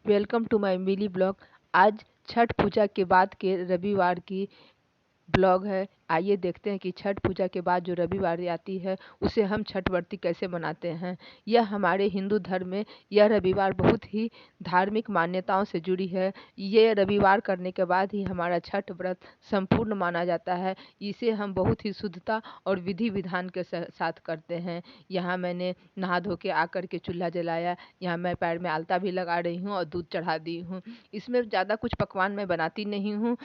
Welcome to my Mili blog. आज छठ पूजा के बाद के रविवार की ब्लॉग है। आइए देखते हैं कि छठ पूजा के बाद जो रविवार आती है उसे हम छठ व्रती कैसे मनाते हैं। यह हमारे हिंदू धर्म में यह रविवार बहुत ही धार्मिक मान्यताओं से जुड़ी है। ये रविवार करने के बाद ही हमारा छठ व्रत संपूर्ण माना जाता है। इसे हम बहुत ही शुद्धता और विधि विधान के साथ करते हैं। यहाँ मैंने नहा धो के आकर के चूल्हा जलाया। यहाँ मैं पैर में आलता भी लगा रही हूँ और दूध चढ़ा दी हूँ। इसमें ज़्यादा कुछ पकवान मैं बनाती नहीं हूँ।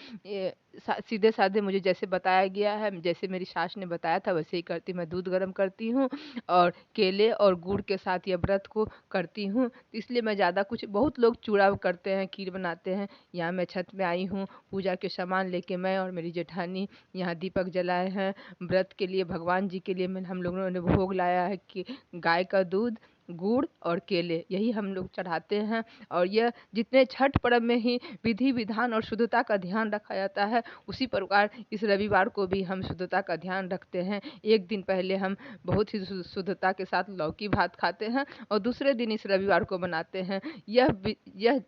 सीधे साधे मुझे जैसे बताया गया है, जैसे मेरी सास ने बताया था वैसे ही करती। मैं दूध गर्म करती हूँ और केले और गुड़ के साथ यह व्रत को करती हूँ। इसलिए मैं ज़्यादा कुछ, बहुत लोग चूड़ा करते हैं, खीर बनाते हैं। यहाँ मैं छत में आई हूँ, पूजा के सामान लेके मैं और मेरी जेठानी यहाँ दीपक जलाए हैं। व्रत के लिए, भगवान जी के लिए हम लोगों ने भोग लाया है कि गाय का दूध, गुड़ और केले, यही हम लोग चढ़ाते हैं। और यह जितने छठ पर्व में ही विधि विधान और शुद्धता का ध्यान रखा जाता है, उसी प्रकार इस रविवार को भी हम शुद्धता का ध्यान रखते हैं। एक दिन पहले हम बहुत ही शुद्धता के साथ लौकी भात खाते हैं और दूसरे दिन इस रविवार को मनाते हैं। यह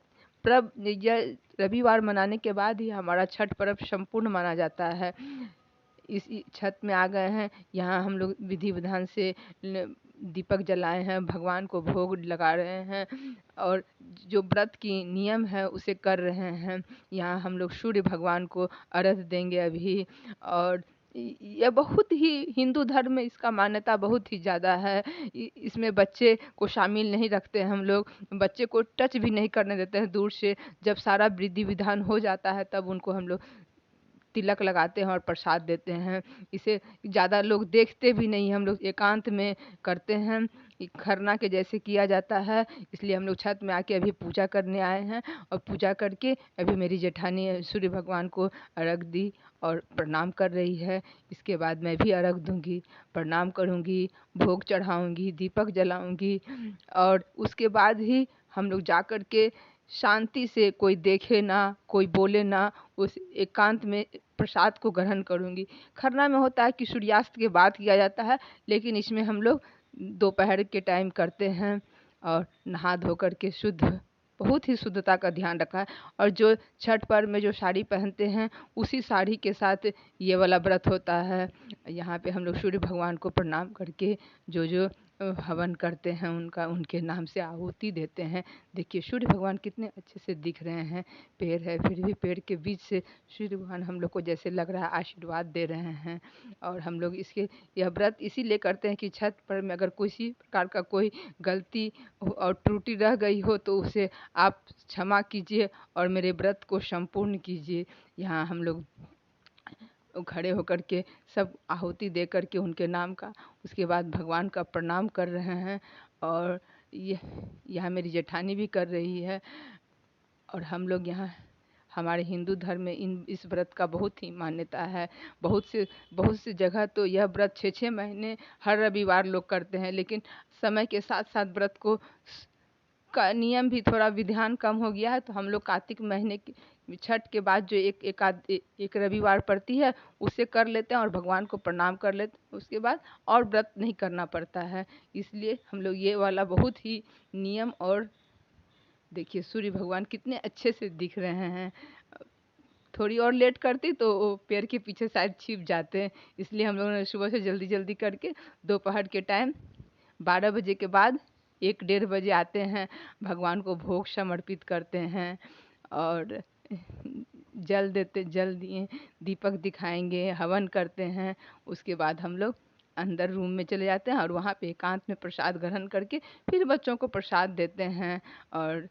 रविवार मनाने के बाद ही हमारा छठ पर्व संपूर्ण माना जाता है। इस छत में आ गए हैं, यहाँ हम लोग विधि विधान से दीपक जलाए हैं, भगवान को भोग लगा रहे हैं और जो व्रत की नियम है उसे कर रहे हैं। यहाँ हम लोग सूर्य भगवान को अर्घ देंगे अभी। और यह बहुत ही, हिंदू धर्म में इसका मान्यता बहुत ही ज़्यादा है। इसमें बच्चे को शामिल नहीं रखते हैं हम लोग। बच्चे को टच भी नहीं करने देते हैं दूर से। जब सारा विधि विधान हो जाता है तब उनको हम लोग तिलक लगाते हैं और प्रसाद देते हैं। इसे ज़्यादा लोग देखते भी नहीं, हम लोग एकांत में करते हैं। खरना के जैसे किया जाता है। इसलिए हम लोग छत में आके अभी पूजा करने आए हैं और पूजा करके अभी मेरी जेठानी सूर्य भगवान को अर्घ दी और प्रणाम कर रही है। इसके बाद मैं भी अर्घ दूंगी, प्रणाम करूंगी, भोग चढ़ाऊंगी, दीपक जलाऊंगी और उसके बाद ही हम लोग जा कर के शांति से, कोई देखे ना, कोई बोले ना, उस एकांत में प्रसाद को ग्रहण करूंगी। खरना में होता है कि सूर्यास्त के बाद किया जाता है, लेकिन इसमें हम लोग दोपहर के टाइम करते हैं और नहा धो कर के शुद्ध, बहुत ही शुद्धता का ध्यान रखा है। और जो छठ पर्व में जो साड़ी पहनते हैं उसी साड़ी के साथ ये वाला व्रत होता है। यहाँ पे हम लोग सूर्य भगवान को प्रणाम करके जो जो हवन करते हैं उनका, उनके नाम से आहुति देते हैं। देखिए सूर्य भगवान कितने अच्छे से दिख रहे हैं। पेड़ है, फिर भी पेड़ के बीच से सूर्य भगवान हम लोग को जैसे लग रहा है आशीर्वाद दे रहे हैं। और हम लोग इसके, यह व्रत इसीलिए करते हैं कि छठ पर्व में अगर किसी प्रकार का कोई गलती और त्रुटि रह गई हो तो उसे आप क्षमा कीजिए और मेरे व्रत को संपूर्ण कीजिए। यहाँ हम लोग खड़े होकर के सब आहुति दे कर के उनके नाम का, उसके बाद भगवान का प्रणाम कर रहे हैं। और यह यहाँ मेरी जेठानी भी कर रही है। और हम लोग यहाँ, हमारे हिंदू धर्म में इस व्रत का बहुत ही मान्यता है। बहुत सी जगह तो यह व्रत 6-6 महीने हर रविवार लोग करते हैं, लेकिन समय के साथ साथ व्रत को का नियम भी थोड़ा विधान कम हो गया है। तो हम लोग कार्तिक महीने की छठ के बाद जो एक रविवार पड़ती है उसे कर लेते हैं और भगवान को प्रणाम कर लेते हैं। उसके बाद और व्रत नहीं करना पड़ता है। इसलिए हम लोग ये वाला बहुत ही नियम। और देखिए सूर्य भगवान कितने अच्छे से दिख रहे हैं। थोड़ी और लेट करती तो वो पेड़ के पीछे शायद छिप जाते हैं। इसलिए हम लोगों ने सुबह से जल्दी जल्दी करके दोपहर के टाइम 12 बजे के बाद 1-1:30 बजे आते हैं, भगवान को भोग समर्पित करते हैं और जल दिए, दीपक दिखाएंगे, हवन करते हैं। उसके बाद हम लोग अंदर रूम में चले जाते हैं और वहाँ पे एकांत में प्रसाद ग्रहण करके फिर बच्चों को प्रसाद देते हैं। और